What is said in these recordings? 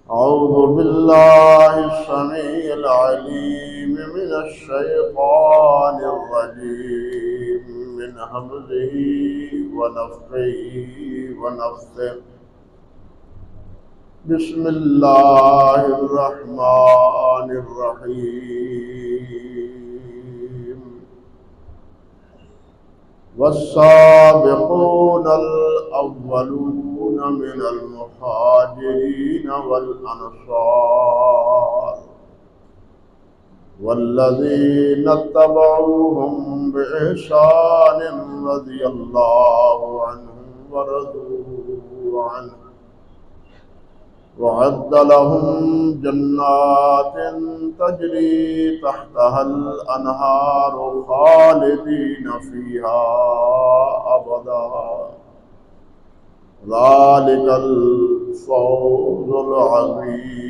أعوذ بالله السميع العليم من الشيطان الرجيم من همزه ونفخه ونفثه. بسم الله الرحمن الرحيم. والسابقون الأولون من المهاجرين والأنصار والذين اتبعوهم بإحسان رضي الله عنهم ورضوا عنه وأعد لهم جنات تجري تحتها الأنهار خالدين فيها أبدا ذلك الفوز العظيم.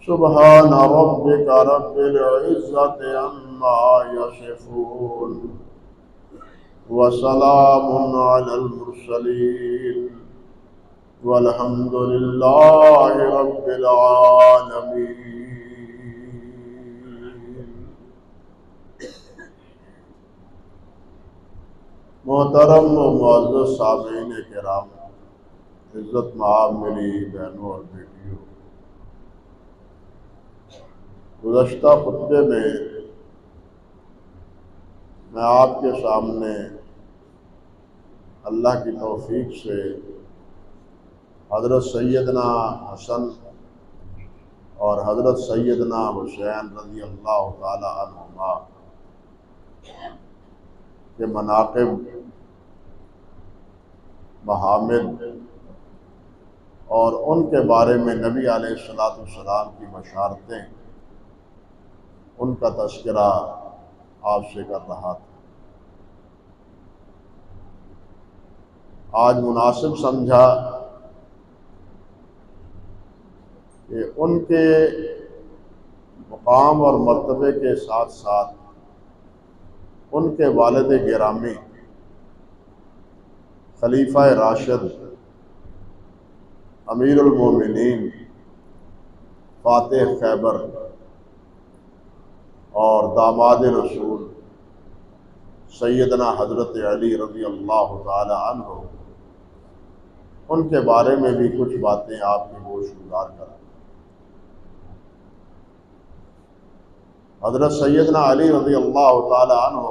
سبحان ربك رب العزة عما يصفون وسلام على المرسلين والحمد لله رب العالمين. محترم و معزز سامعین کرام، عزت مآب میری بہنوں اور بیٹیوں، گزشتہ خطبے میں میں آپ کے سامنے اللہ کی توفیق سے حضرت سیدنا حسن اور حضرت سیدنا حسین رضی اللہ تعالی عنہما کے مناقب، محامد اور ان کے بارے میں نبی علیہ السلام کی بشارتیں، ان کا تذکرہ آپ سے کر رہا تھا۔ آج مناسب سمجھا کہ ان کے مقام اور مرتبے کے ساتھ ساتھ ان کے والد گرامی خلیفہ راشد امیر المومنین فاتح خیبر اور داماد رسول سیدنا حضرت علی رضی اللہ تعالی عنہ، ان کے بارے میں بھی کچھ باتیں آپ کی گوش گزار کریں۔ حضرت سیدنا علی رضی اللہ تعالی عنہ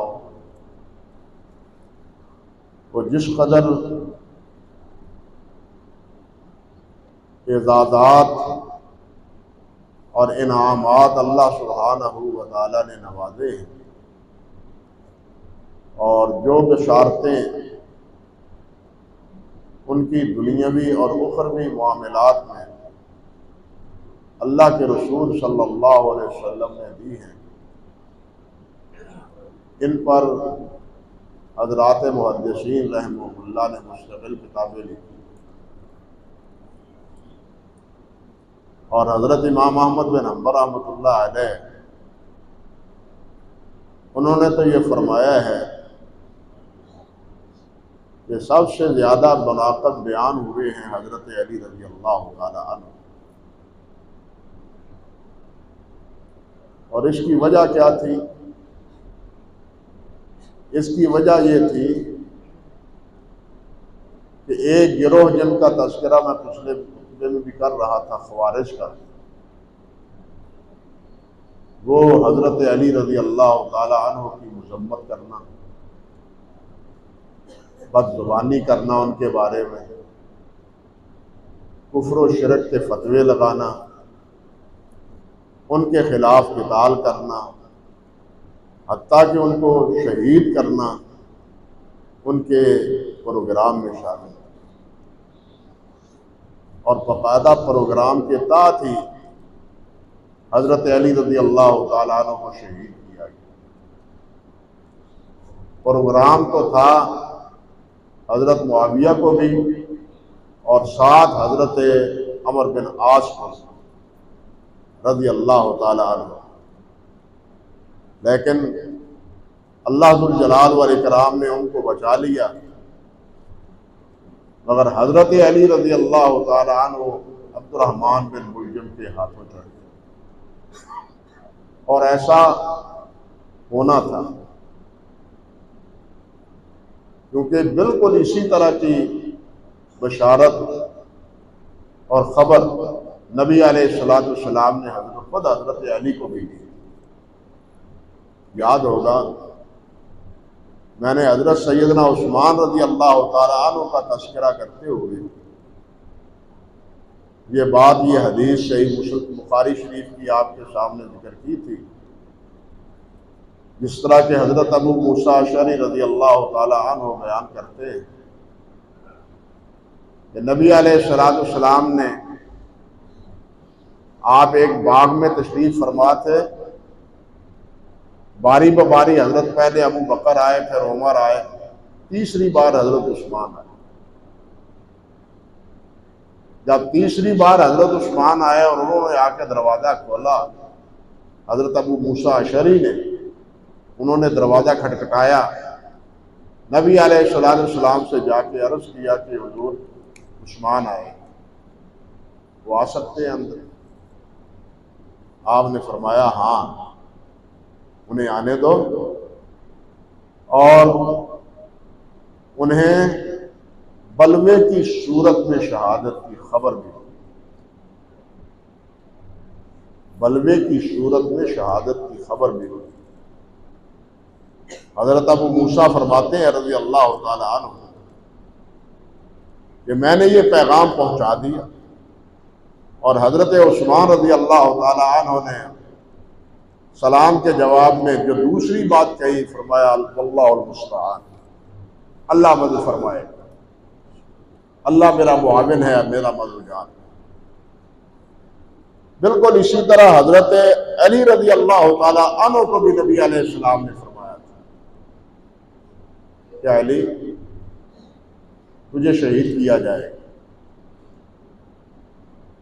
وہ جس قدر اعزازات اور انعامات اللہ سبحانہ و تعالی نے نوازے ہیں، اور جو بشارتیں ان کی دنیاوی اور اخروی معاملات میں اللہ کے رسول صلی اللہ علیہ وسلم نے دی ہیں، ان پر حضرات محدثین رحمہ اللہ نے مستقل کتابیں لکھی، اور حضرت امام احمد بن حنبل رحمۃ اللہ علیہ انہوں نے تو یہ فرمایا ہے کہ سب سے زیادہ مناقب بیان ہوئے ہیں حضرت علی رضی اللہ تعالی عنہ، اور اس کی وجہ کیا تھی؟ اس کی وجہ یہ تھی کہ ایک گروہ جن کا تذکرہ میں پچھلے خطبے میں بھی کر رہا تھا، خوارج کا، وہ حضرت علی رضی اللہ تعالی عنہ کی مذمت کرنا، بد زبانی کرنا ان کے بارے میں، کفر و شرک کے فتوے لگانا، ان کے خلاف قتال کرنا، حتیٰ کہ ان کو شہید کرنا ان کے پروگرام میں شامل ہے، اور باقاعدہ پروگرام کے تحت ہی حضرت علی رضی اللہ تعالیٰ عنہ کو شہید کیا گیا۔ پروگرام تو تھا حضرت معاویہ کو بھی اور ساتھ حضرت عمر بن عاص رضی اللہ تعالی عنہ، لیکن اللہ ذوالجلال والاکرام نے ان کو بچا لیا۔ مگر حضرت علی رضی اللہ تعالی عنہ عبد الرحمن بن ملجم کے ہاتھوں چڑھ گئے، اور ایسا ہونا تھا کیونکہ بالکل اسی طرح کی بشارت اور خبر نبی علیہ السلام نے حضرت علی کو بھی دی۔ یاد ہوگا میں نے حضرت سیدنا عثمان رضی اللہ تعالی عنہ کا تذکرہ کرتے ہوئے یہ بات، یہ حدیث صحیح بخاری شریف کی آپ کے سامنے ذکر کی تھی، جس طرح کہ حضرت ابو موسیٰ اشعری رضی اللہ تعالی عنہ بیان کرتے ہیں کہ نبی علیہ السلام نے، آپ ایک باغ میں تشریف فرما تھے، باری باری حضرت پہلے ابو بکر آئے، پھر عمر آئے، تیسری بار حضرت عثمان آئے۔ جب تیسری بار حضرت عثمان آئے اور انہوں نے آ کے دروازہ کھولا، حضرت ابو موسیٰ اشعری نے، انہوں نے دروازہ کھٹکھٹایا، نبی علیہ السلام سے جا کے عرض کیا کہ حضور عثمان آئے، وہ آ سکتے ہیں اندر؟ آپ نے فرمایا ہاں انہیں آنے دو، اور انہیں بلوے کی صورت میں شہادت کی خبر دی، بلوے کی صورت میں شہادت کی خبر دی۔ حضرت ابو موسیٰ فرماتے ہیں رضی اللہ تعالی عنہ کہ میں نے یہ پیغام پہنچا دیا، اور حضرت عثمان رضی اللہ تعالی عنہ نے سلام کے جواب میں جو دوسری بات کہی، فرمایا اللہ المستعان، اللہ مدد فرمائے، اللہ میرا معاون ہے، میرا مددگار ہے۔ بالکل اسی طرح حضرت علی رضی اللہ تعالی عنہ کو بھی نبی علیہ السلام نے فرمایا تھا کہ علی تجھے شہید کیا جائے گا،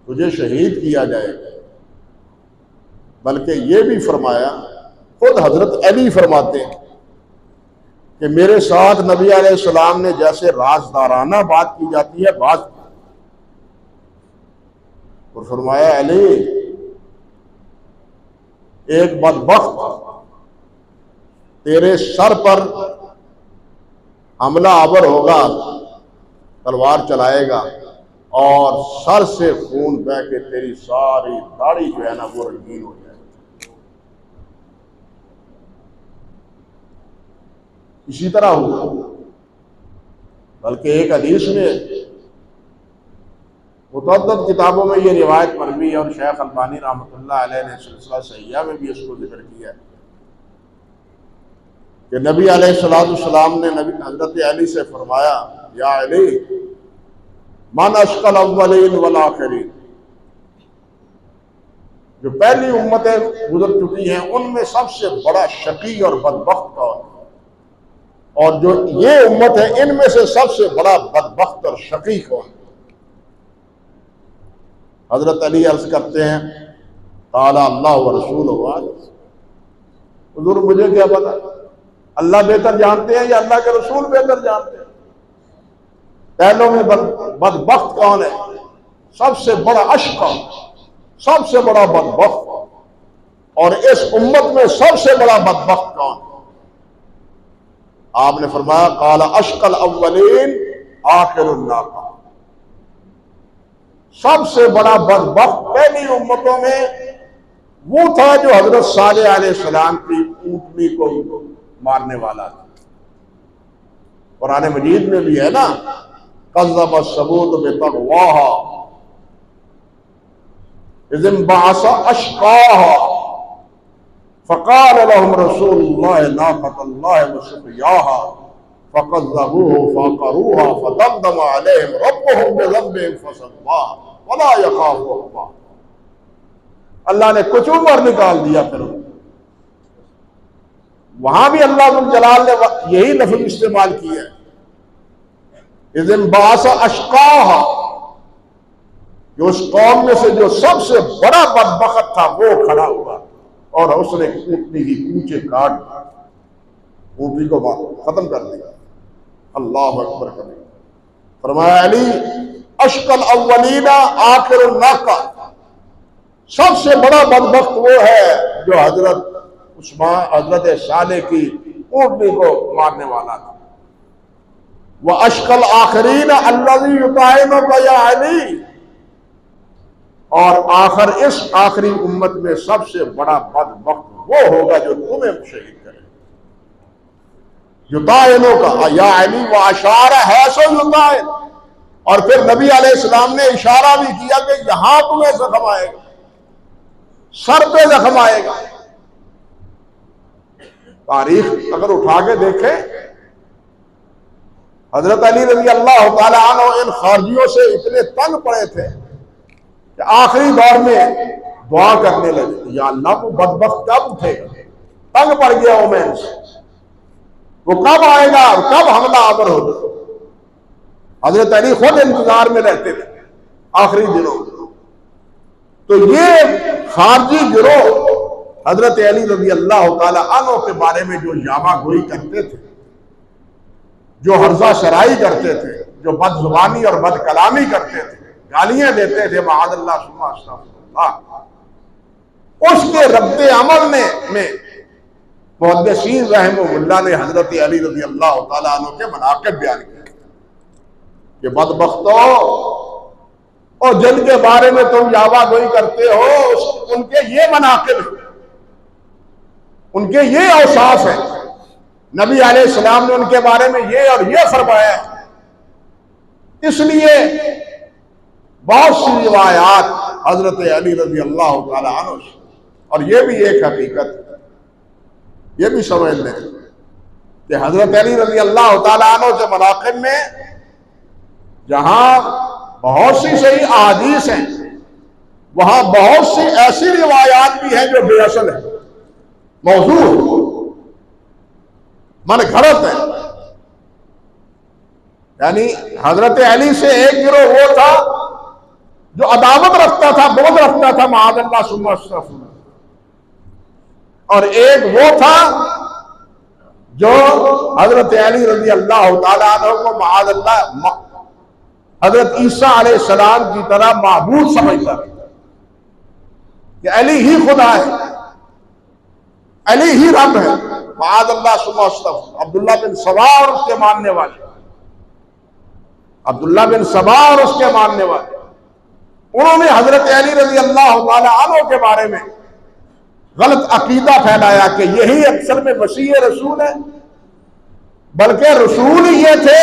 تجھے شہید کیا جائے گا۔ بلکہ یہ بھی فرمایا، خود حضرت علی فرماتے ہیں کہ میرے ساتھ نبی علیہ السلام نے جیسے رازدارانہ بات کی جاتی ہے بات کی، اور فرمایا علی ایک بدبخت تیرے سر پر حملہ آور ہوگا، تلوار چلائے گا، اور سر سے خون بہہ کے تیری ساری داڑھی جو ہے نا وہ رنگین ہو جائے۔ اسی طرح ہوا، بلکہ ایک حدیث میں، متعدد کتابوں میں یہ روایت مروی ہے، اور شیخ البانی رحمۃ اللہ علیہ نے سلسلہ صحیحہ میں بھی اس کو ذکر کیا ہے کہ نبی علیہ السلام نے حضرت علی سے فرمایا، یا علی من اشقى الاولین والآخرین، جو پہلی امتیں گزر چکی ہیں ان میں سب سے بڑا شقی اور بدبخت کون ہے؟ اور جو یہ امت ہے ان میں سے سب سے بڑا بدبخت اور شقی کون ہے؟ حضرت علی عرض کرتے ہیں قال اللہ ورسولہ عالم، حضور مجھے کیا پتا، اللہ بہتر جانتے ہیں یا اللہ کے رسول بہتر جانتے ہیں؟ پہلوں میں بدبخت کون ہے؟ سب سے بڑا اشقی، سب سے بڑا بدبخت، اور اس امت میں سب سے بڑا بدبخت کون؟ آپ نے فرمایا قال اشقى الاولین آخر الناقہ، سب سے بڑا بدبخت پہلی امتوں میں وہ تھا جو حضرت صالح علیہ السلام کی اونٹنی کو مارنے والا تھا۔ قرآن مجید میں بھی ہے نا، کذب ثمود بطغواها اذ انبعث اشقاها فقال لهم رسول الله ناقة الله وسقياها فكذبوه فعقروها فدمدم عليهم ربهم بذنبهم فسواها ولا يخاف عقباها۔ اللہ نے کچھ عمر نکال دیا، پھر وہاں بھی اللہ ذو الجلال نے یہی لفظ استعمال کیا ہے، اذ انبعث اشقاها، جو اس قوم میں سے جو سب سے بڑا بدبخت تھا وہ کھڑا ہوا، اور اس نے اونٹنی کی کونچے کاٹ اونٹنی کو ختم کر دیا۔ اللہ اکبر کبیر۔ فرمایا علی اشقل اولین آخر الناقہ، سب سے بڑا بدبخت وہ ہے جو حضرت صالح کی اونٹنی کو مارنے والا تھا۔ وَأَشْقَى الْآخِرِينَ الَّذِي يُطَاعِنُكَ يَا عَلِي، اور آخری امت میں سب سے بڑا بدبخت وہ ہوگا جو تمہیں شہید کرے۔ یطاعنک یا علی واشار حیث یطاعن، اور پھر نبی علیہ السلام نے اشارہ بھی کیا کہ یہاں تمہیں زخم آئے گا، سر پہ زخم آئے گا۔ تاریخ اگر اٹھا کے دیکھیں، حضرت علی رضی اللہ تعالی عنہ ان خارجیوں سے اتنے تنگ پڑے تھے کہ آخری دور میں دعا کرنے لگے، یا اللہ کو بدبخت کب اٹھے گا، تنگ پڑ گیا عمین سے، وہ کب آئے گا، کب حملہ آور ہوگا۔ حضرت علی خود انتظار میں رہتے تھے آخری دنوں میں۔ تو یہ خارجی گروہ حضرت علی رضی اللہ تعالی عنہ کے بارے میں جو یاما گوئی کرتے تھے، جو حرزہ شرائی کرتے تھے، جو بد زبانی اور بد کلامی کرتے تھے، گالیاں دیتے تھے، معاذ اللہ ثم استغفر اللہ، اس کے رد عمل میں محدثین رحمہ اللہ نے حضرت علی رضی اللہ تعالیٰ عنہ کے مناقب بیان کیے کہ بدبختو، اور جن کے بارے میں تم یاوا گوئی کرتے ہو، ان کے یہ مناقب ہیں، ان کے یہ اوصاف ہیں، نبی علیہ السلام نے ان کے بارے میں یہ اور یہ فرمایا ہے۔ اس لیے بہت سی روایات حضرت علی رضی اللہ تعالی عنہ سے، اور یہ بھی ایک حقیقت ہے، یہ بھی سمجھ لیں کہ حضرت علی رضی اللہ تعالی عنہ کے مناقب میں جہاں بہت سی صحیح احادیث ہیں، وہاں بہت سی ایسی روایات بھی ہیں جو بے اصل ہیں، موضوع من گھڑت ہے۔ یعنی حضرت علی سے ایک گروہ وہ تھا جو عداوت رکھتا تھا، بغض رکھتا تھا، معاذ اللہ ثم استغفر اللہ، اور ایک وہ تھا جو حضرت علی رضی اللہ تعالیٰ عنہ کو معاذ اللہ حضرت عیسیٰ علیہ السلام کی طرح معبود سمجھتا کہ علی ہی خدا ہے، علی ہی رب ہے، معاذ اللہ ثم استغفر۔ عبداللہ بن سبا اور اس کے ماننے والے، عبداللہ بن سبا اور اس کے ماننے والے، انہوں نے حضرت علی رضی اللہ تعالی عنہ کے بارے میں غلط عقیدہ پھیلایا کہ یہی اصل میں مسیح رسول ہے، بلکہ رسول ہی یہ تھے،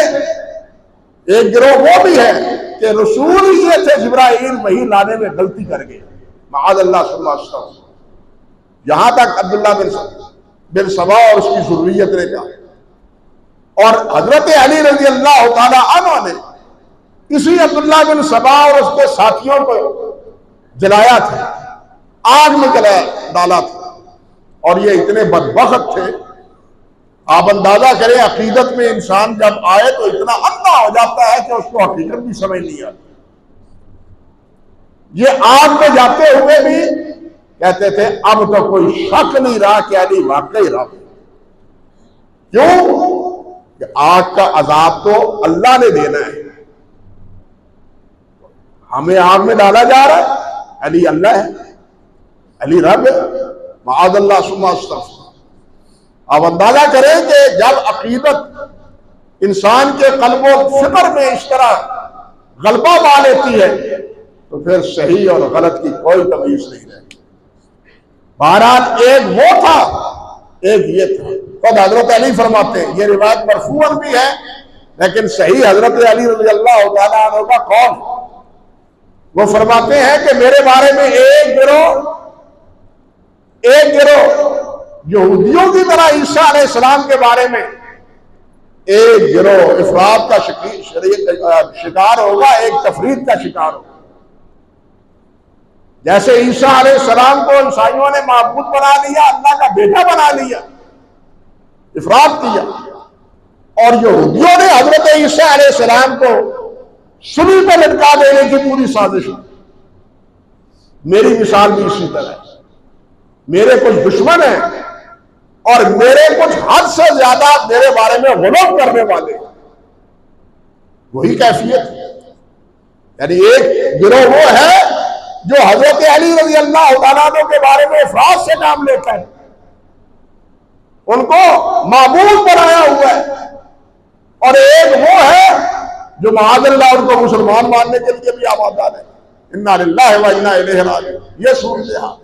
ایک گروہ وہ بھی ہے کہ رسول ہی یہ تھے، جبرائیل وحی لانے میں غلطی کر گئے، معاذ اللہ ثم استغفر۔ یہاں تک عبداللہ بن سبا اور اس کی ذریت نے کہا، اور حضرت علی رضی اللہ تعالی عنہ نے اسی عبداللہ بن سبا اور اس کے ساتھیوں کو جلایا تھا، آگ میں ڈالا تھا، اور یہ اتنے بدبخت تھے، آپ اندازہ کریں عقیدت میں انسان جب آئے تو اتنا اندھا ہو جاتا ہے کہ اس کو حقیقت بھی سمجھ نہیں آتی۔ یہ آگ میں جاتے ہوئے بھی کہتے تھے اب تو کوئی شک نہیں رہا کہ علی واقعی رب ہے۔ کیوں؟ کہ آگ کا عذاب تو اللہ نے دینا ہے، ہمیں آگ میں ڈالا جا رہا ہے، علی اللہ ہے، علی رب ہے، معاذ اللہ ثم استغفر۔ آپ اندازہ کریں کہ جب عقیدت انسان کے قلب و فکر میں اس طرح غلبہ پا لیتی ہے تو پھر صحیح اور غلط کی کوئی تمیز نہیں رہتی۔ بہرحال ایک وہ تھا، ایک یہ تھا۔ خود حضرت علی فرماتے ہیں، یہ روایت مرفوعاً بھی ہے لیکن صحیح حضرت علی رضی اللہ تعالیٰ عنہ کا قول، وہ فرماتے ہیں کہ میرے بارے میں ایک گروہ یہودیوں کی طرح عیسیٰ علیہ السلام کے بارے میں، ایک گروہ افراط کا شکار ہوگا، ایک تفرید کا شکار ہوگا۔ جیسے عیسیٰ علیہ السلام کو عیسائیوں نے معبود بنا لیا، اللہ کا بیٹا بنا لیا، افراط کیا، اور یہودیوں نے حضرت عیسیٰ علیہ السلام کو سولی پہ لٹکا دینے کی پوری سازش کی۔ میری مثال بھی اسی طرح ہے، میرے کچھ دشمن ہیں اور میرے کچھ حد سے زیادہ میرے بارے میں غلط کرنے والے ہیں، وہی کیفیت ہے. یعنی ایک گروہ وہ ہے جو حضرت علی رضی اللہ تعالیٰ عنہ کے بارے میں افراد سے نام لیتا ہے، ان کو معبود بنایا ہوا ہے، اور ایک وہ ہے جو معاذ اللہ ان کو مسلمان ماننے کے لیے بھی آمادہ ہے. انا للہ و انا الیہ راجعون. یہ صورتحال.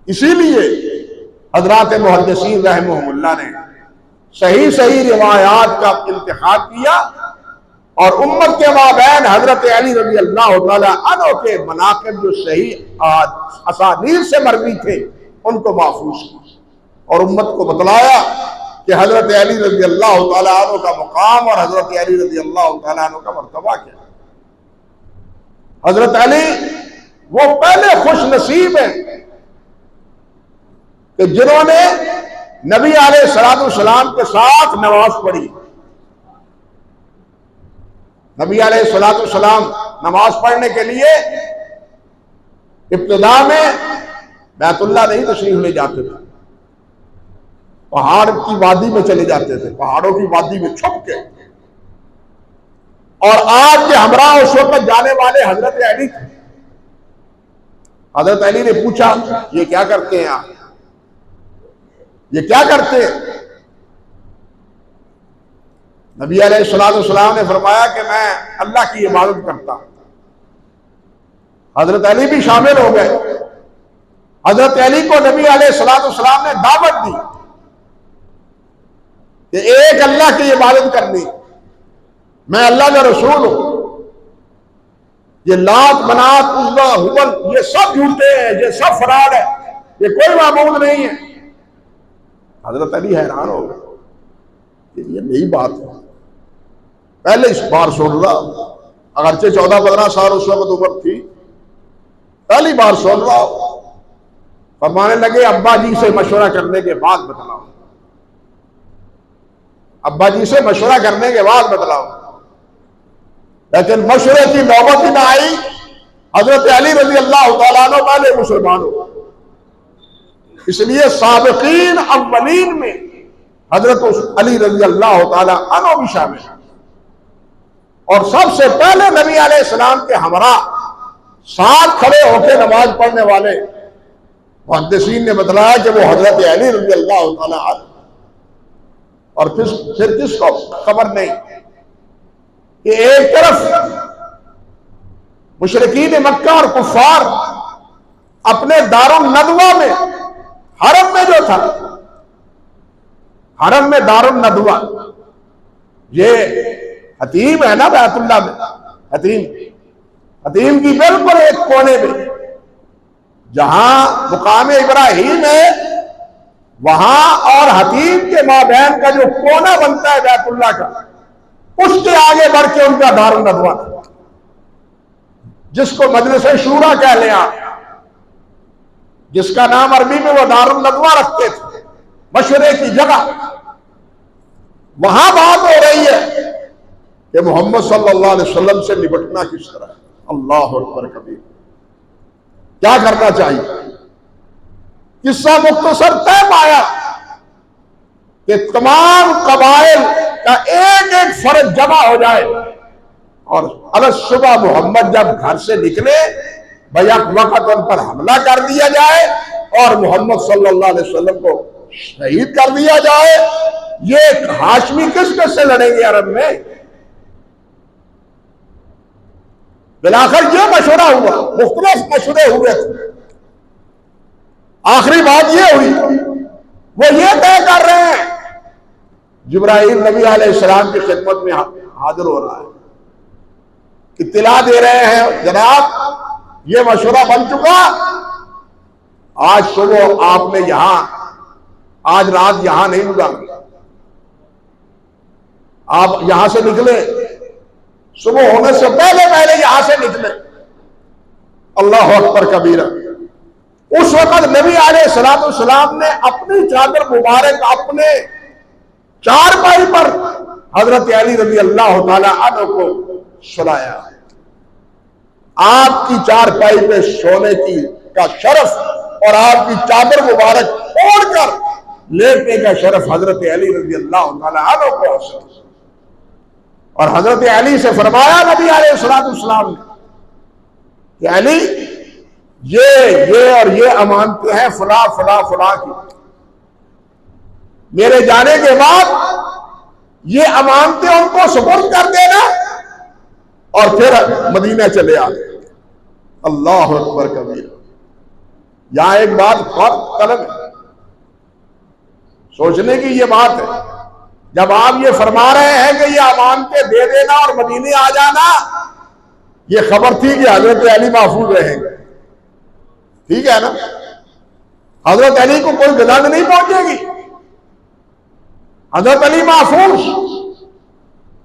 اسی لیے حضرات محدثین رحمہم اللہ نے صحیح روایات کا انتخاب کیا اور امت کے مابین حضرت علی رضی اللہ تعالی عنہ کے مناقب جو صحیح اسانید سے مروی تھے ان کو محفوظ کیا اور امت کو بتلایا کہ حضرت علی رضی اللہ تعالی عنہ کا مقام اور حضرت علی رضی اللہ تعالی عنہ کا مرتبہ کیا ہے. حضرت علی وہ پہلے خوش نصیب ہیں کہ جنہوں نے نبی علیہ الصلوۃ والسلام کے ساتھ نماز پڑھی. نبی علیہ الصلوۃ والسلام نماز پڑھنے کے لیے ابتدا میں بیت اللہ نہیں تشریف لے جاتے تھے، پہاڑ کی وادی میں چلے جاتے تھے، پہاڑوں کی وادی میں چھپ کے. اور آپ کے ہمراہ اس وقت جانے والے حضرت علی تھے. حضرت علی نے پوچھا یہ کیا کرتے ہیں آپ، یہ کیا کرتے ہیں؟ نبی علیہ الصلوۃ والسلام نے فرمایا کہ میں اللہ کی عبادت کرتا ہوں. حضرت علی بھی شامل ہو گئے. حضرت علی کو نبی علیہ الصلوۃ والسلام نے دعوت دی کہ ایک اللہ کی عبادت کرنی، میں اللہ کا رسول ہوں، یہ لات منات عزا ہبل یہ سب جھوٹے ہیں، یہ سب فراڈ ہے، یہ کوئی معبود نہیں ہے. حضرت علی حیران ہو گئے کہ یہ نئی بات ہے، پہلے اس بار سن رہا، اگرچہ 14-15 سال اس وقت عمر تھی، پہلی بار سن رہا. فرمانے لگے ابا جی سے مشورہ کرنے کے بعد بتلاؤ، ابا جی سے مشورہ کرنے کے بعد بتلاؤ. لیکن مشورے کی نوبت ہی نہ آئی. حضرت علی رضی اللہ تعالیٰ عنہ پہلے مسلمان ہو. اس لیے سابقین اولین میں حضرت علی رضی اللہ تعالیٰ عنہ بھی شامل ہیں. اور سب سے پہلے نبی علیہ السلام کے ہمراہ ساتھ کھڑے ہو کے نماز پڑھنے والے محدثین نے بتلایا کہ وہ حضرت علی رضی اللہ تعالیٰ عنہ. اور پھر کس کو خبر نہیں کہ ایک طرف مشرکین مکہ اور کفار اپنے دار الندوہ میں، حرم میں جو تھا، حرم میں دار الندوہ، یہ حتیم ہے نا بیت اللہ میں، حتیم کی بالکل ایک کونے میں جہاں مقام ابراہیم ہے، وہاں اور حتیم کے مابین کا جو کونا بنتا ہے بیت اللہ کا، اس کے آگے بڑھ کے ان کا دار الندوہ تھا، جس کو مجلس شورا کہہ لیں آپ، جس کا نام عربی میں وہ دار الندوہ رکھتے تھے، مشورے کی جگہ. وہاں بات ہو رہی ہے کہ محمد صلی اللہ علیہ وسلم سے نپٹنا کس طرح ہے. اللہ اکبر کبیر. کیا کرنا چاہیے؟ قصہ مختصر طے پایا کہ تمام قبائل کا ایک ایک فرد جمع ہو جائے اور صبح محمد جب گھر سے نکلے بیک وقت ان پر حملہ کر دیا جائے اور محمد صلی اللہ علیہ وسلم کو شہید کر دیا جائے. یہ ہاشمی کس کس سے لڑیں گے عرب میں؟ بلاخر یہ مشورہ ہوا، مختلف مشورے ہوئے تھے. آخری بات یہ ہوئی، وہ یہ طے کر رہے ہیں، جبرائیل نبی علیہ السلام کی خدمت میں حاضر ہو رہا ہے، اطلاع دے رہے ہیں جناب یہ مشورہ بن چکا، آج صبح آپ نے یہاں، آج رات یہاں نہیں گزارنی، آپ یہاں سے نکلے، صبح ہونے سے پہلے یہاں سے نکلے. اللہ اکبر کبیرہ. اس وقت نبی علیہ الصلوۃ والسلام نے اپنی چادر مبارک اپنے چارپائی پر حضرت علی رضی اللہ تعالی عنہ کو سلایا. آپ کی چارپائی پہ سونے کا شرف اور آپ کی چادر مبارک اوڑھ کر لیٹنے کا شرف حضرت علی رضی اللہ تعالی عنہ کو حاصل. اور حضرت علی سے فرمایا نبی علیہ السلام نے کہ علی یہ اور یہ امانتیں ہیں فلاں فلاں فلاں کی، میرے جانے کے بعد یہ امانتیں ان کو سپرد کر دینا اور پھر مدینہ چلے آئے۔ اللہ اکبر کبیر۔ یہاں ایک بات بہت طلب ہے، سوچنے کی یہ بات ہے، جب آپ یہ فرما رہے ہیں کہ یہ امانتیں دے دینا اور مدینے آ جانا، یہ خبر تھی کہ حضرت علی محفوظ رہیں گے، ٹھیک ہے نا؟ حضرت علی کو کوئی گلند نہیں پہنچے گی، حضرت علی محفوظ۔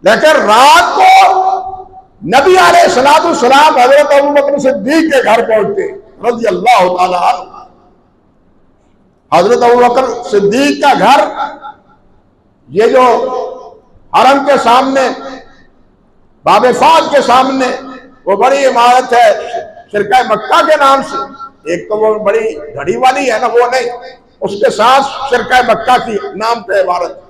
لیکن رات کو نبی علیہ السلام حضرت ابوبکر صدیق کے گھر پہنچتے رضی اللہ تعالی عنہ۔ حضرت ابوبکر صدیق کا گھر یہ جو حرم کے سامنے باب فاض کے سامنے وہ بڑی عمارت ہے شرکہ مکہ کے نام سے، ایک تو وہ بڑی گھڑی والی ہے نا، وہ نہیں، اس کے ساتھ شرکہ مکہ کی نام پہ عمارت،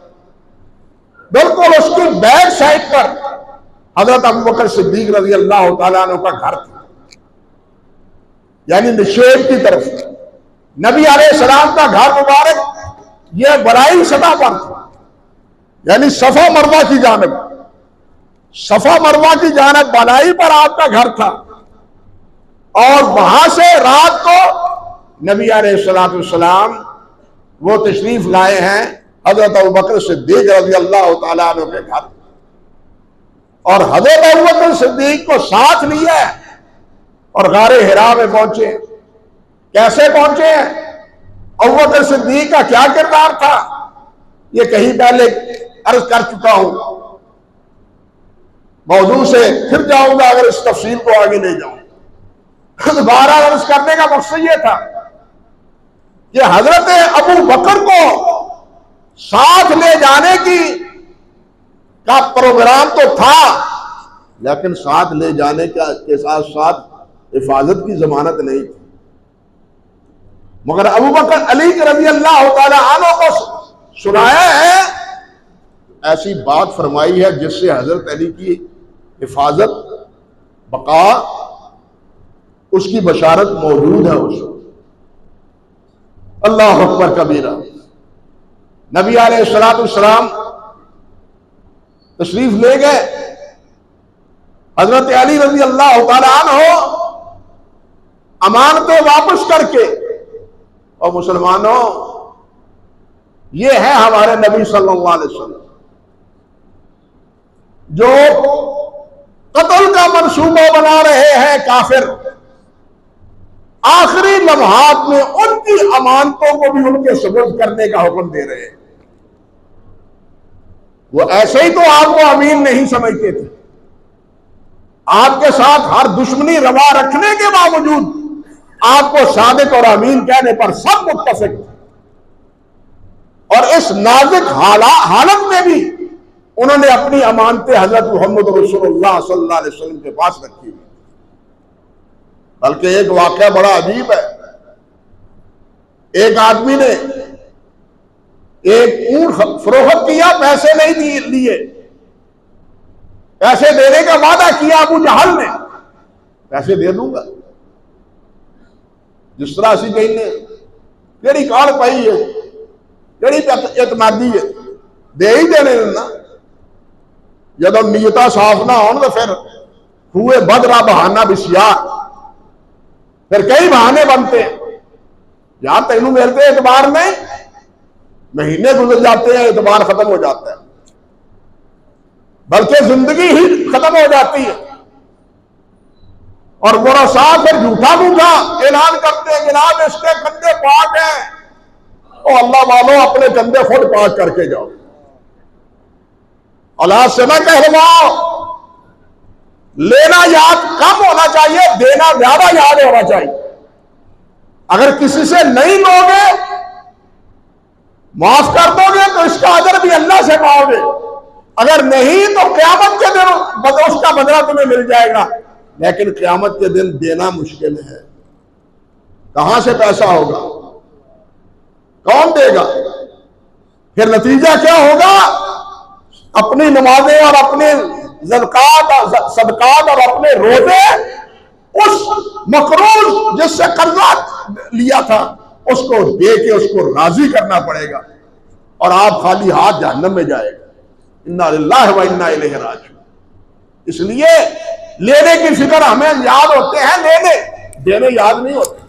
بالکل اس کی بیک سائڈ پر حضرت ابوبکر صدیق رضی اللہ تعالیٰ عنہ کا گھر تھا، یعنی نشیب کی طرف۔ نبی علیہ السلام کا گھر مبارک یہ برائی سطح پر تھا، یعنی صفا مروہ کی جانب، صفا مروہ کی جانب بالائی پر آپ کا گھر تھا، اور وہاں سے رات کو نبی علیہ السلام وہ تشریف لائے ہیں حضرت ابوبکر صدیق رضی اللہ تعالیٰ عنہ کے گھر، اور حضرت ابوبکر صدیق کو ساتھ لیا ہے اور غار حرا میں پہنچے۔ کیسے پہنچے ہیں؟ ابوبکر صدیق کا کیا کردار تھا یہ کہیں پہلے عرض کر چکا ہوں، موضوع سے پھر جاؤں گا اگر اس تفصیل کو آگے لے جاؤں۔ بہرحال عرض کرنے کا مقصد یہ تھا کہ حضرت ابو بکر کو ساتھ لے جانے کا پروگرام تو تھا، لیکن ساتھ لے جانے کے ساتھ ساتھ حفاظت کی ضمانت نہیں تھی، مگر ابو بکر علی رضی اللہ تعالی عنہ کو سنایا ہے، ایسی بات فرمائی ہے جس سے حضرت علی کی حفاظت بقا اس کی بشارت موجود ہے اس وقت۔ اللہ اکبر کبیرہ۔ نبی علیہ السلام تشریف لے گئے، حضرت علی رضی اللہ تعالی عنہ امانتیں واپس کر کے، اور مسلمانوں یہ ہے ہمارے نبی صلی اللہ علیہ وسلم جو قتل کا منصوبہ بنا رہے ہیں کافر، آخری لمحات میں ان کی امانتوں کو بھی ان کے سپرد کرنے کا حکم دے رہے ہیں۔ وہ ایسے ہی تو آپ کو امین نہیں سمجھتے تھے، آپ کے ساتھ ہر دشمنی روا رکھنے کے باوجود آپ کو صادق اور امین کہنے پر سب متفق تھے، اور اس نازک حالت میں بھی انہوں نے اپنی امانتیں حضرت محمد رسول اللہ صلی اللہ علیہ وسلم کے پاس رکھی ہوئی۔ بلکہ ایک واقعہ بڑا عجیب ہے، ایک آدمی نے ایک اونٹ فروخت کیا، پیسے نہیں لیے، پیسے دینے کا وعدہ کیا ابو جہل نے، پیسے دے دوں گا، جس طرح اسی کہیں کیڑی کار پائی ہے، کیڑی اعتمادی ہے، دے ہی دینے نا، جب نیتاں صاف نہ ہون تو پھر ہوئے بدرا بہانہ بسیار، پھر کئی بہانے بنتے ہیں، یہاں تینوں ملتے اعتبار نہیں، مہینے گزر جاتے ہیں اعتبار ختم ہو جاتا ہے، بلکہ زندگی ہی ختم ہو جاتی ہے، اور وہ رسال پھر جھوٹا موٹا اعلان کرتے ہیں جناب اس کے کندھے پاک ہیں، او اللہ والو اپنے کندھے خود پاک کر کے جاؤ، اولاد سے نہ کہلواؤ، لینا یاد کم ہونا چاہیے، دینا زیادہ یاد ہونا چاہیے۔ اگر کسی سے نہیں لوگے، معاف کر دو گے تو اس کا اجر بھی اللہ سے پاؤ گے، اگر نہیں تو قیامت کے دن اس کا بدلہ تمہیں مل جائے گا، لیکن قیامت کے دن دینا مشکل ہے، کہاں سے پیسہ ہوگا، کون دے گا؟ پھر نتیجہ کیا ہوگا؟ اپنی نمازیں اور اپنے صدقات اور اپنے روزے اس مقروض جس سے قرضہ لیا تھا اس کو دے کے اس کو راضی کرنا پڑے گا، اور آپ خالی ہاتھ جہنم میں جائے گا۔ انا للہ و انا الیہ راجعون۔ اس لیے لینے کی فکر ہمیں یاد ہوتے ہیں، لینے دینے یاد نہیں ہوتے،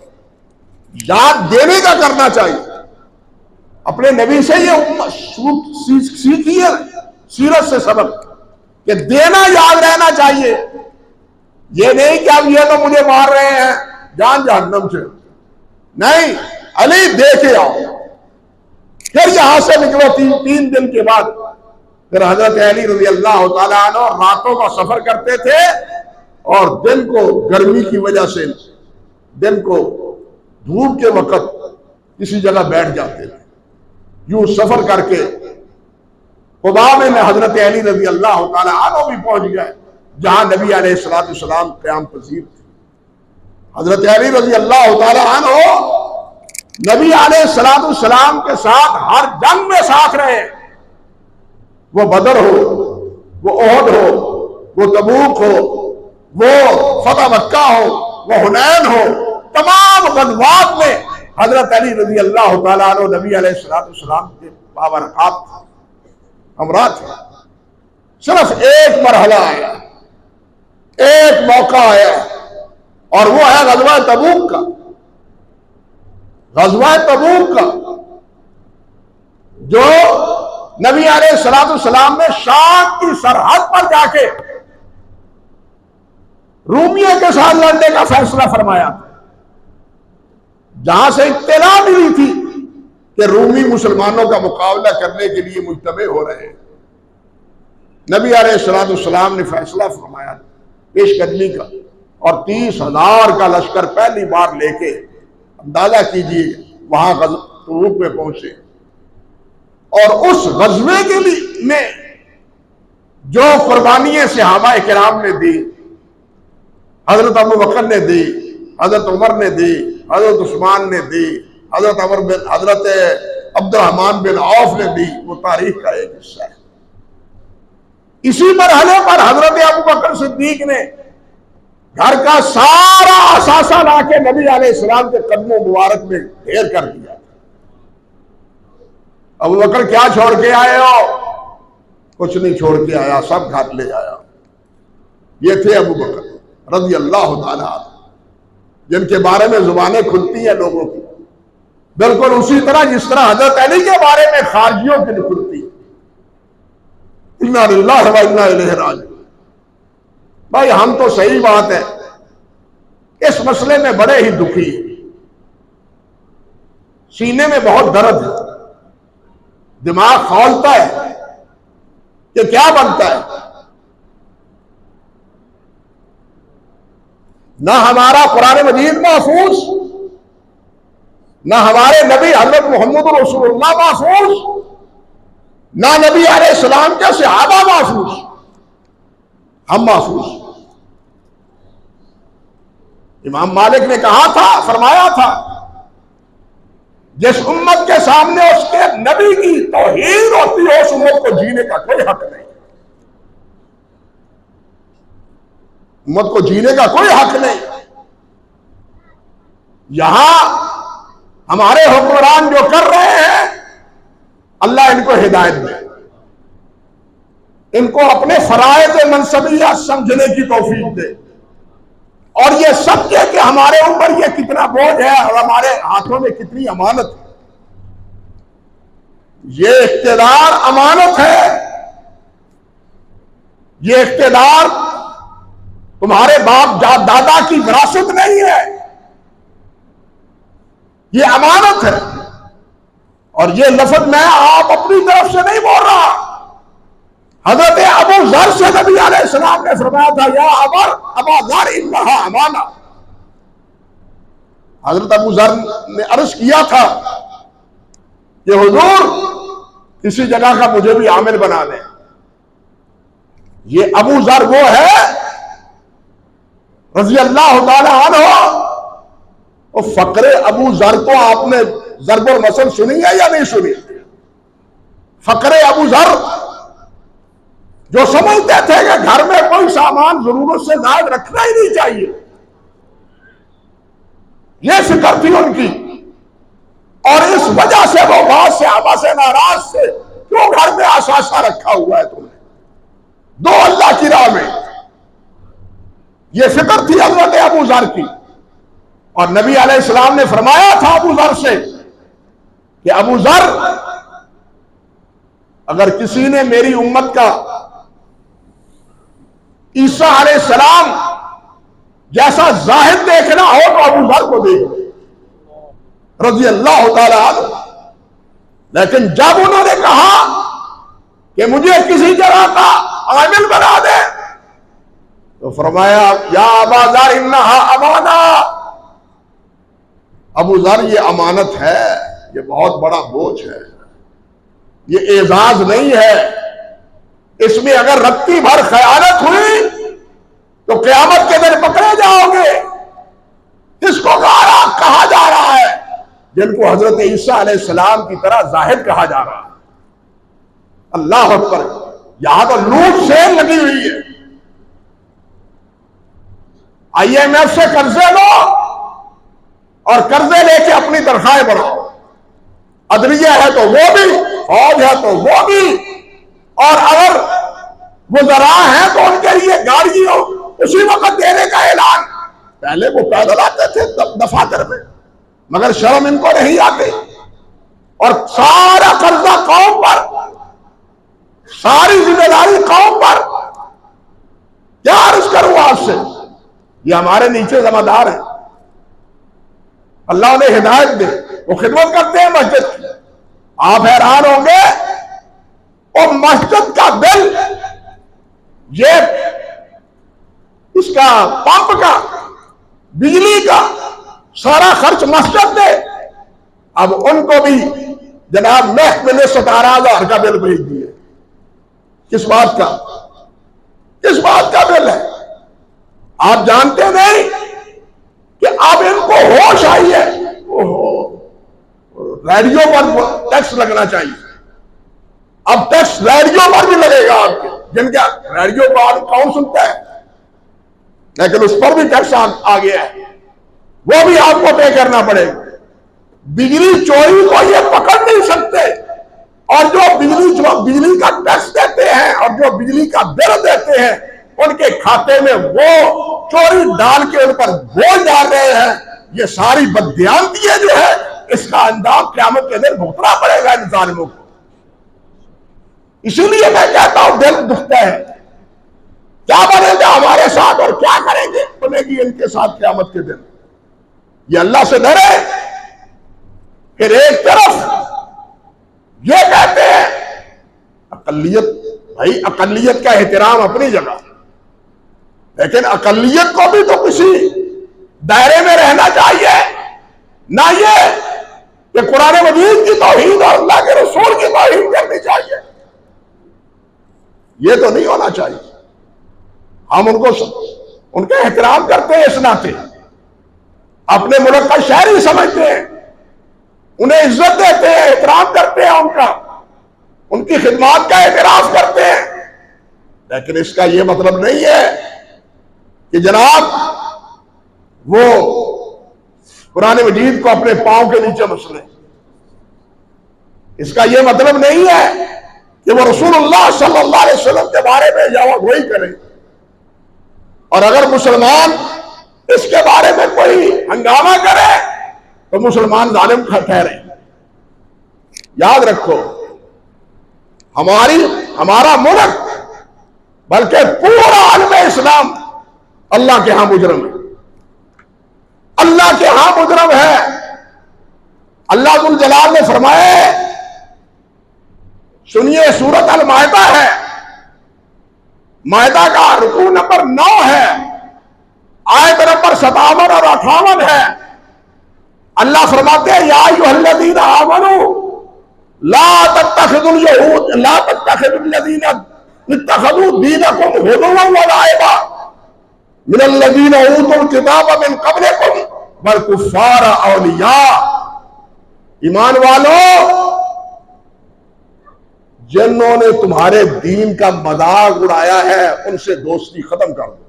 یاد دینے کا کرنا چاہیے۔ اپنے نبی سے یہ سیکھیے، سیرت سے سبق کہ دینا یاد رہنا چاہیے۔ یہ نہیں کہ اب یہ تو مجھے مار رہے ہیں جان جہنم سے، نہیں، علی دے کے آؤ۔ پھر یہاں سے نکلو، تین دن کے بعد پھر حضرت علی رضی اللہ تعالیٰ عنہ راتوں کا سفر کرتے تھے، اور دن کو گرمی کی وجہ سے دن کو دھوپ کے وقت کسی جگہ بیٹھ جاتے تھے، یوں سفر کر کے قباء میں حضرت علی رضی اللہ تعالیٰ عنہ بھی پہنچ گئے جہاں نبی علیہ السلام قیام پذیر تھے۔ حضرت علی رضی اللہ تعالیٰ عنہ نبی علیہ السلام کے ساتھ ہر جنگ میں ساتھ رہے، وہ بدر ہو، وہ احد ہو، وہ تبوک ہو، وہ فتح مکہ ہو، وہ حنین ہو، تمام غزوات میں حضرت علی رضی اللہ تعالیٰ عنہ نبی علیہ السلام کے بابرکات ہمراہ تھے۔ صرف ایک مرحلہ آیا، ایک موقع آیا، اور وہ ہے غزوہ تبوک کا۔ غزوہ تبوک کا جو نبی علیہ السلام نے شام کی سرحد پر جا کے رومیوں کے ساتھ لڑنے کا فیصلہ فرمایا، جہاں سے اطلاع ملی تھی کہ رومی مسلمانوں کا مقابلہ کرنے کے لیے مجتمع ہو رہے ہیں۔ نبی علیہ السلام نے فیصلہ فرمایا پیش قدمی کا، اور 30,000 کا لشکر پہلی بار لے کے اندازہ کیجئے وہاں تبوک میں پہنچے، اور اس غزوے کے لیے میں جو قربانیاں صحابہ کرام نے دی، حضرت ابو بکر نے دی، حضرت عمر نے دی، حضرت عثمان نے دی، حضرت عبد الرحمن بن عوف نے دی، وہ تاریخ کا ایک حصہ ہے۔ اسی مرحلے پر حضرت ابو بکر صدیق نے گھر کا سارا اثاثہ لا کے نبی علیہ السلام کے قدموں مبارک میں ڈھیر کر دیا۔ ابو بکر کیا چھوڑ کے آئے ہو؟ کچھ نہیں چھوڑ کے آیا، سب گھر لے آیا۔ یہ تھے ابو بکر رضی اللہ تعالیٰ عنہ، جن کے بارے میں زبانیں کھلتی ہیں لوگوں کی، بالکل اسی طرح جس طرح حضرت علی کے بارے میں خارجیوں کی کھلتی ہے۔ انا للہ و انا الیہ راجعون۔ بھائی ہم تو صحیح بات ہے اس مسئلے میں بڑے ہی دکھی ہیں، سینے میں بہت درد ہے، دماغ کھولتا ہے کہ کیا بنتا ہے۔ نہ ہمارا قرآن مجید محفوظ، نہ ہمارے نبی حضرت محمد رسول اللہ محفوظ، نہ نبی علیہ السلام کے صحابہ محفوظ، ہم محفوظ۔ امام مالک نے کہا تھا، فرمایا تھا، جس امت کے سامنے اس کے نبی کی توہین ہوتی ہے اس امت کو جینے کا کوئی حق نہیں، امت کو جینے کا کوئی حق نہیں۔ یہاں ہمارے حکمران جو کر رہے ہیں، اللہ ان کو ہدایت دے، ان کو اپنے فرائض منصبیہ سمجھنے کی توفیق دے، اور یہ سمجھے کہ ہمارے اوپر یہ کتنا بوجھ ہے اور ہمارے ہاتھوں میں کتنی امانت ہے۔ یہ اقتدار امانت ہے، یہ اقتدار تمہارے باپ دادا کی وراثت نہیں ہے، یہ امانت ہے۔ اور یہ لفظ میں آپ اپنی طرف سے نہیں بول رہا، حضرت ابو ذر سے نبی علیہ السلام نے فرمایا تھا، یا ابا ذر انہا امانہ۔ حضرت ابو ذر نے عرض کیا تھا کہ حضور کسی جگہ کا مجھے بھی عامل بنا دیں۔ یہ ابو ذر وہ ہے رضی اللہ تعالی عنہ، اور فقر ابو ذر کو آپ نے ضرب المثل سنی ہے یا نہیں سنی؟ فقر ابو ذر جو سمجھتے تھے کہ گھر میں کوئی سامان ضرورت سے زائد رکھنا ہی نہیں چاہیے، یہ فکر تھی ان کی، اور اس وجہ سے وہ بہت سے صحابہ سے ناراض تھے، کیوں گھر میں اثاثہ رکھا ہوا ہے تم نے، دو اللہ کی راہ میں۔ یہ فکر تھی حضرت ابو ذر کی، اور نبی علیہ السلام نے فرمایا تھا ابو ذر سے کہ ابو ذر، اگر کسی نے میری امت کا عیسیٰ علیہ السلام جیسا زاہد دیکھنا ہو تو ابو ذر کو دیکھو رضی اللہ تعالی عنہ۔ لیکن جب انہوں نے کہا کہ مجھے کسی جگہ کا عامل بنا دے تو فرمایا یا ابا ذر انہا امانہ، ابو ذر یہ امانت ہے، یہ بہت بڑا بوجھ ہے، یہ اعزاز نہیں ہے، اس میں اگر رتی بھر خیانت ہوئی تو قیامت کے دن پکڑے جاؤ گے۔ اس کو کہا جا رہا ہے جن کو حضرت عیسیٰ علیہ السلام کی طرح زاہد کہا جا رہا ہے۔ اللہ اکبر، یہاں تو لوٹ سیل لگی ہوئی ہے، IMF سے قرضے لو اور قرضے لے کے اپنی تنخواہیں بڑھاؤ، عدلیہ ہے تو وہ بھی، فوج ہے تو وہ بھی، اور اگر وزراء ہیں تو ان کے لیے گاڑیوں اسی وقت دینے کا اعلان۔ پہلے وہ پیدل آتے تھے دفاتر میں، مگر شرم ان کو نہیں آتی، اور سارا قرضہ قوم پر، ساری ذمہ داری قوم پر۔ کیا عرض کروں آپ سے، یہ ہمارے نیچے ذمہ دار ہیں، اللہ انہیں ہدایت دے، وہ خدمت کرتے ہیں مسجد کی۔ آپ حیران ہوں گے، وہ مسجد کا بل، یہ اس کا پمپ کا، بجلی کا سارا خرچ مسجد دے، اب ان کو بھی جناب محکمے نے 17,000 کا بل بھیج دیے۔ کس بات کا، کس بات کا بل ہے؟ آپ جانتے نہیں کہ اب ان کو ہوش آئی ہے، ریڈیو پر ٹیکس لگنا چاہیے، اب ٹیکس ریڈیو پر بھی لگے گا آپ کے، جن کا ریڈیو پر کون سنتا ہے، لیکن اس پر بھی ٹیکس آ گیا ہے، وہ بھی آپ کو پے کرنا پڑے گا۔ بجلی چوری کو یہ پکڑ نہیں سکتے، اور جو بجلی کا ٹیکس دیتے ہیں اور جو بجلی کا بل دیتے ہیں، ان کے کھاتے میں وہ چوری ڈال کے ان پر بوجھ ڈال رہے ہیں۔ یہ ساری بددیانتیاں جو ہے، اس کا انجام قیامت کے دن بھگتنا پڑے گا ان ظالموں کو۔ اسی لیے میں کہتا ہوں دل دکھتا ہے، کیا بنے گا ہمارے ساتھ اور کیا کریں گے بنے گی ان کے ساتھ قیامت کے دن۔ یہ اللہ سے ڈرے، پھر ایک طرف یہ کہتے ہیں اقلیت، بھائی اقلیت کا احترام اپنی جگہ، لیکن اقلیت کو بھی تو کسی دائرے میں رہنا چاہیے، نہ یہ کہ قرآن مجید کی توہین اور اللہ کے رسول کی توہین کرنی چاہیے، یہ تو نہیں ہونا چاہیے۔ ہم ان کا احترام کرتے ہیں، اس ناطے اپنے ملک کا شہری سمجھتے ہیں، انہیں عزت دیتے ہیں، احترام کرتے ہیں ان کی خدمات کا اعتراف کرتے ہیں، لیکن اس کا یہ مطلب نہیں ہے کہ جناب وہ قرآن مجید کو اپنے پاؤں کے نیچے مسلیں۔ اس کا یہ مطلب نہیں ہے کہ وہ رسول اللہ صلی اللہ علیہ وسلم کے بارے میں یاوہ گوئی کریں، اور اگر مسلمان اس کے بارے میں کوئی ہنگامہ کرے تو مسلمان ظالم ٹھہرے۔ یاد رکھو، ہمارا ملک بلکہ پورا عالم اسلام اللہ کے ہاں مجرم ہے، اللہ کے ہاں مجرم ہے۔ اللہ ذو الجلال نے فرمایا، سنیے، سورۃ المائدہ ہے، مائدہ کا رکوع نمبر 9 ہے، آیت نمبر 57 اور 58 ہے۔ اللہ فرماتے ہیں یا ایھا الذین آمنوا لا تتخذوا الذین اتخذوا دینکم ہزوا ولعبا من الذین اوتوا الکتاب من قبلکم والکفار اولیاء۔ ایمان والو، جنہوں نے تمہارے دین کا مذاق اڑایا ہے ان سے دوستی ختم کر دو.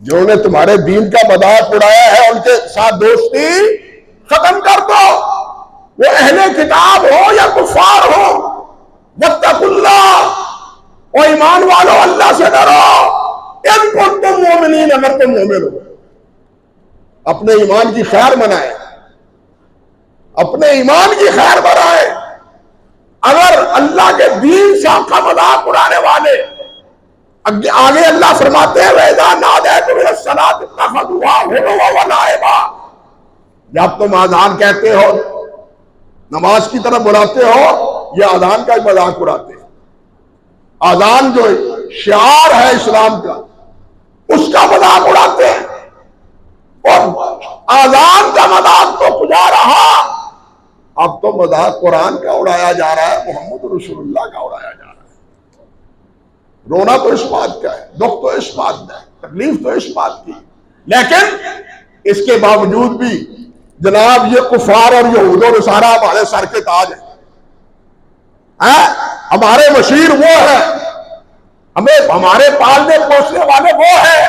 جنہوں نے تمہارے دین کا مذاق اڑایا ہے ان کے ساتھ دوستی ختم کر دو. وہ اہل کتاب ہو یا کفار ہو. واتقوا اللہ، اور ایمان والو اللہ سے ڈرو. ان کنتم مومنین، اگر تم مومن ہو. اپنے ایمان کی خیر منائے، اپنے ایمان کی خیر بنائے. اگر اللہ کے دین سے آپ کا مذاق اڑانے والے، آگے اللہ فرماتے ہیں وَإِذَا نَادَيْتُمْ إِلَى الصَّلَاةِ اتَّخَذُوهَا هُزُوًا وَلَعِبًا. جب تم اذان کہتے ہو، نماز کی طرف بلاتے ہو، یہ اذان کا مذاق اڑاتے ہیں. اذان جو شعار ہے اسلام کا، اس کا مذاق اڑاتے ہیں. اور اذان کا مذاق تو کجا رہا، اب تو مذاق قرآن کا اڑایا جا رہا ہے، محمد رسول اللہ کا اڑایا جا رہا ہے. رونا تو اس بات کا ہے، دکھ تو اس بات کا ہے، تکلیف تو اس بات کی. لیکن اس کے باوجود بھی جناب یہ کفار اور یہود و نصارہ ہمارے سر کے تاج ہیں. ہمارے مشیر وہ ہے، ہمارے پالنے پوسنے والے وہ ہیں.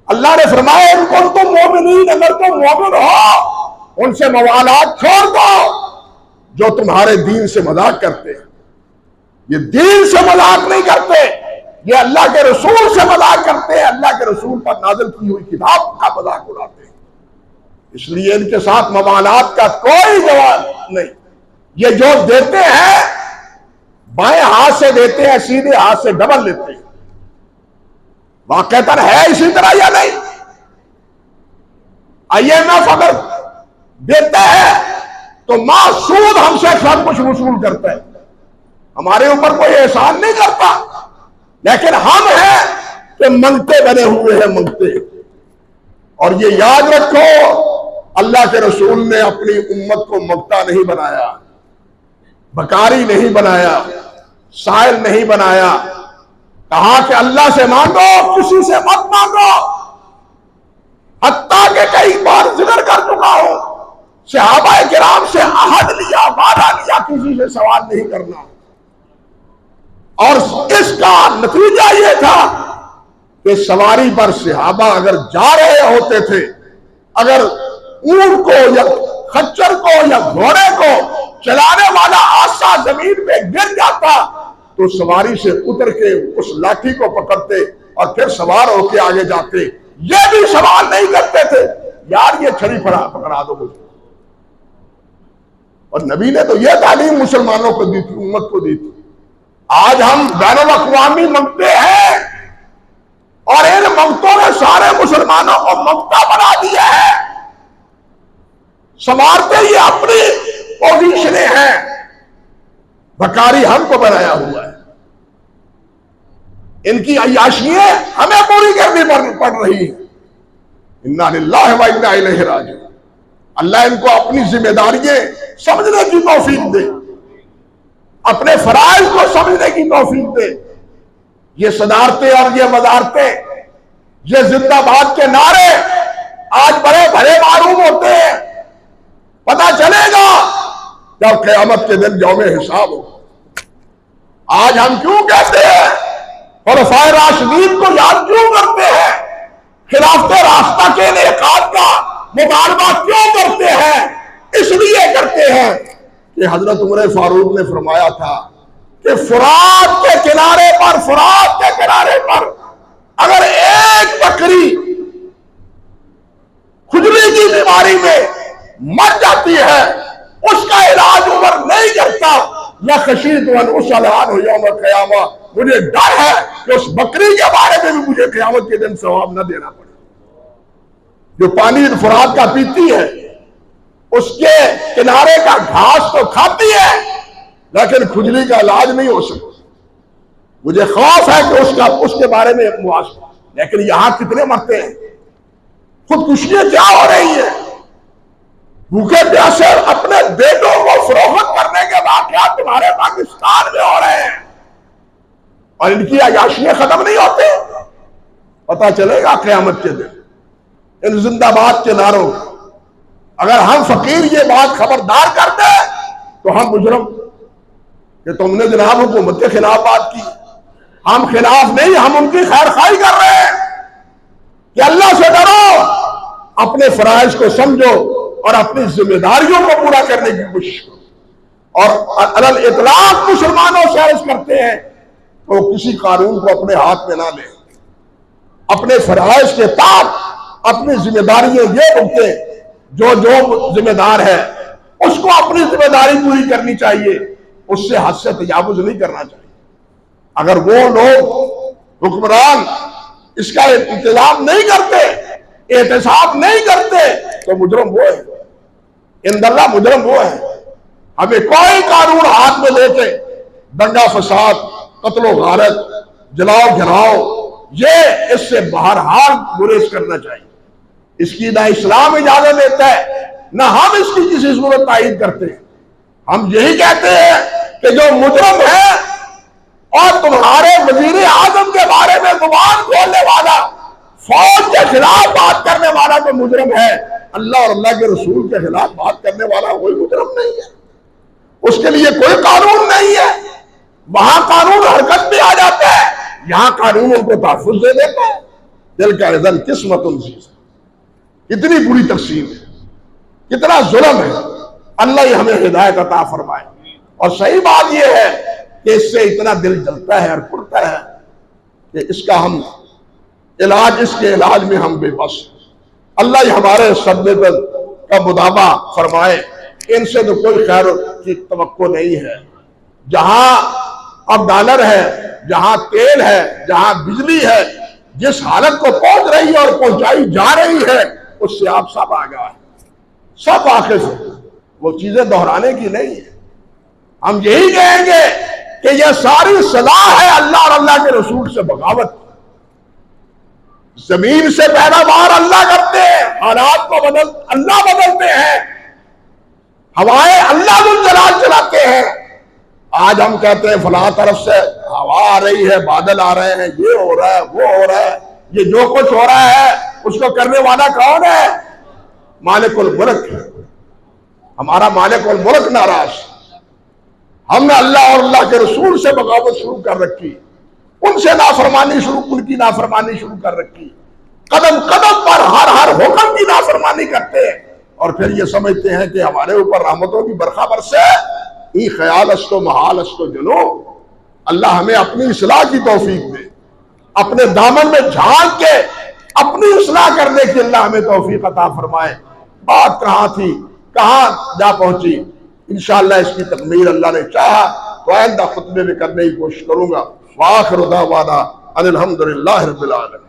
اللہ نے فرمایا ان کو تم مومنین، اگر تم مومن ہو ان سے موالات چھوڑ دو جو تمہارے دین سے مذاق کرتے ہیں. یہ دین سے مذاق نہیں کرتے، یہ اللہ کے رسول سے مذاق کرتے ہیں، اللہ کے رسول پر نازل کی ہوئی کتاب کا مذاق اڑاتے ہیں. اس لیے ان کے ساتھ موالات کا کوئی جواب نہیں. یہ جو دیتے ہیں بائیں ہاتھ سے دیتے ہیں، سیدھے ہاتھ سے ڈبل لیتے ہیں. واقعتاً ہے اسی طرح یا نہیں؟ IMF اگر دیتا ہے تو سود ہم سے سب کچھ وصول کرتا ہے، ہمارے اوپر کوئی احسان نہیں کرتا. لیکن ہم ہیں کہ منگتے بنے ہوئے ہیں، منگتے. اور یہ یاد رکھو اللہ کے رسول نے اپنی امت کو منگتا نہیں بنایا، بکاری نہیں بنایا، سائل نہیں بنایا. کہا کہ اللہ سے مانگو، کسی سے مت مانگو. حتیٰ کہ کئی بار ذکر کر چکا ہوں، صحابہ کرام سے عہد لیا، وعدہ لیا، کسی سے سوال نہیں کرنا. اور اس کا نتیجہ یہ تھا کہ سواری پر صحابہ اگر جا رہے ہوتے تھے، اگر اونٹ کو یا خچر کو یا گھوڑے کو چلانے والا آسا زمین پہ گر جاتا تو سواری سے اتر کے اس لاٹھی کو پکڑتے اور پھر سوار ہو کے آگے جاتے. یہ بھی سوال نہیں کرتے تھے یار یہ چھڑی پکڑا دو مجھے. اور نبی نے تو یہ تعلیم مسلمانوں کو دی تھی، امت کو دی تھی. آج ہم بین الاقوامی منگتے ہیں اور ان منگتوں نے سارے مسلمانوں کو منگتا بنا دیا ہے. سنوارتے یہ اپنی پوزیشنیں ہیں، بکاری ہم کو بنایا ہوا ہے. ان کی عیاشیاں ہمیں پوری کرنی پڑ رہی ہیں. انا للہ و انا الیہ راجعون. اللہ ان کو اپنی ذمہ داریاں سمجھنے کی توفیق دے، اپنے فرائض کو سمجھنے کی توفیق دے. یہ صدارتیں اور یہ وزارتیں، یہ زندہ باد کے نعرے آج بڑے بڑے معلوم ہوتے ہیں. پتہ چلے گا جب قیامت کے دن یوم حساب ہو. آج ہم کیوں کہتے ہیں خلفائے راشدین کو یاد کیوں کرتے ہیں، خلافت راستہ کے انعقاد کا مطالبہ کیوں کرتے ہیں؟ اس لیے کرتے ہیں کہ حضرت عمر فاروق نے فرمایا تھا کہ فرات کے کنارے پر اگر ایک بکری کھجلی کی بیماری میں مر جاتی ہے، اس کا علاج عمر نہیں کرتا. لَخَشِيتُ أَنْ أُسْأَلَ عَنْهُ يَوْمَ الْقِيَامَةِ. مجھے ڈر ہے کہ اس بکری کے بارے میں بھی مجھے قیامت کے دن ثواب نہ دینا پڑے. جو پانی فرات کا پیتی ہے اس کے کنارے کا گھاس تو کھاتی ہے لیکن کھجلی کا علاج نہیں ہو سکتا. مجھے خوف ہے کہ اس کے بارے میں موازنہ. لیکن یہاں کتنے مرتے ہیں، خودکشیاں کیا ہو رہی ہیں، بھوکے پیاسے اپنے بیٹوں کو فروخت کرنے کے واقعات تمہارے پاکستان میں ہو رہے ہیں اور ان کی عیاشیاں ختم نہیں ہوتے. پتہ چلے گا قیامت کے دن ان زندہ باد کے نعروں. اگر ہم فقیر یہ بات خبردار کر دیں تو ہم مجرم کہ تم نے جناب حکومت کے خلاف بات کی. ہم خلاف نہیں، ہم ان کی خیر خواہی کر رہے ہیں کہ اللہ سے ڈرو، اپنے فرائض کو سمجھو اور اپنی ذمہ داریوں کو پورا کرنے کی کوشش کرو. اور علی الاطلاق مسلمانوں سے عرض کرتے ہیں کہ وہ کسی قانون کو اپنے ہاتھ میں نہ لیں، اپنے فرائض کے تحت اپنی ذمہ داریاں یہ رکھتے، جو ذمہ دار ہے اس کو اپنی ذمہ داری پوری کرنی چاہیے، اس سے حد سے تجاوز نہیں کرنا چاہیے. اگر وہ لوگ حکمران اس کا انتظام نہیں کرتے، احتساب نہیں کرتے، تو مجرم وہ ہے، عند اللہ مجرم وہ ہے. ہمیں کوئی قانون ہاتھ میں لے کے دنگا فساد، قتل و غارت، جلاؤ گھراؤ، یہ اس سے بہرحال گریز کرنا چاہیے. اس کی نہ اسلام اجازت دیتا ہے، نہ ہم اس کی کسی صورت تائید کرتے ہیں. ہم یہی کہتے ہیں کہ جو مجرم ہے اور تمہارے وزیر اعظم کے بارے میں زبان کھولنے والا، فوج کے خلاف بات کرنے والا تو مجرم ہے، اللہ اور اللہ کے رسول کے خلاف بات کرنے والا کوئی مجرم نہیں ہے. اس کے لیے کوئی قانون نہیں ہے. وہاں قانون حرکت میں آ جاتا ہے، یہاں قانون ان کو تحفظ دے دیتا ہے. دل کا رضن قسمت کتنی بری تقسیم ہے، کتنا ظلم ہے. اللہ ہی ہمیں ہدایت عطا فرمائے. اور صحیح بات یہ ہے کہ اس سے اتنا دل جلتا ہے اور پڑتا ہے کہ اس کا ہم علاج، اس کے علاج میں ہم بے بس. اللہ ہی ہمارے صدمے کا مداوع فرمائے. ان سے تو کوئی خیر کی توقع نہیں ہے. جہاں اب ڈالر ہے، جہاں تیل ہے، جہاں بجلی ہے، جس حالت کو پہنچ رہی ہے اور پہنچائی جا رہی ہے، اس سے آپ سب آگاہ ہیں، سب واقف ہیں. وہ چیزیں دہرانے کی نہیں ہے. ہم یہی کہیں گے کہ یہ ساری سزا ہے اللہ اور اللہ کے رسول سے بغاوت. زمین سے پیداوار اللہ کرتے ہیں، حالات کو اللہ بدلتے ہیں، ہوائیں اللہ ذوالجلال چلاتے ہیں. آج ہم کہتے ہیں فلاں طرف سے ہوا آ رہی ہے، بادل آ رہے ہیں، یہ ہو رہا ہے، وہ ہو رہا ہے. یہ جو کچھ ہو رہا ہے اس کو کرنے والا کون ہے؟ مالک الملک ہے. ہمارا مالک الملک ناراض. ہم نے اللہ اور اللہ کے رسول سے بغاوت شروع کر رکھی، ان سے نافرمانی شروع، ان کی نافرمانی شروع کر رکھی. قدم قدم پر ہر حکم کی نافرمانی کرتے ہیں، اور پھر یہ سمجھتے ہیں کہ ہمارے اوپر رحمتوں کی برکھا برسے. ای خیال است و محال است و جنو. اللہ ہمیں اپنی اصلاح کی توفیق دے، اپنے دامن میں جھانک کے اپنی اصلاح کرنے کی اللہ ہمیں توفیق عطا فرمائے. بات کہاں تھی، کہاں جا پہنچی، انشاءاللہ اس کی تکمیل اللہ نے چاہا تو آئندہ خطبے میں کرنے کی کوشش کروں گا. وآخر دعوانا ان الحمدللہ رب العالمین.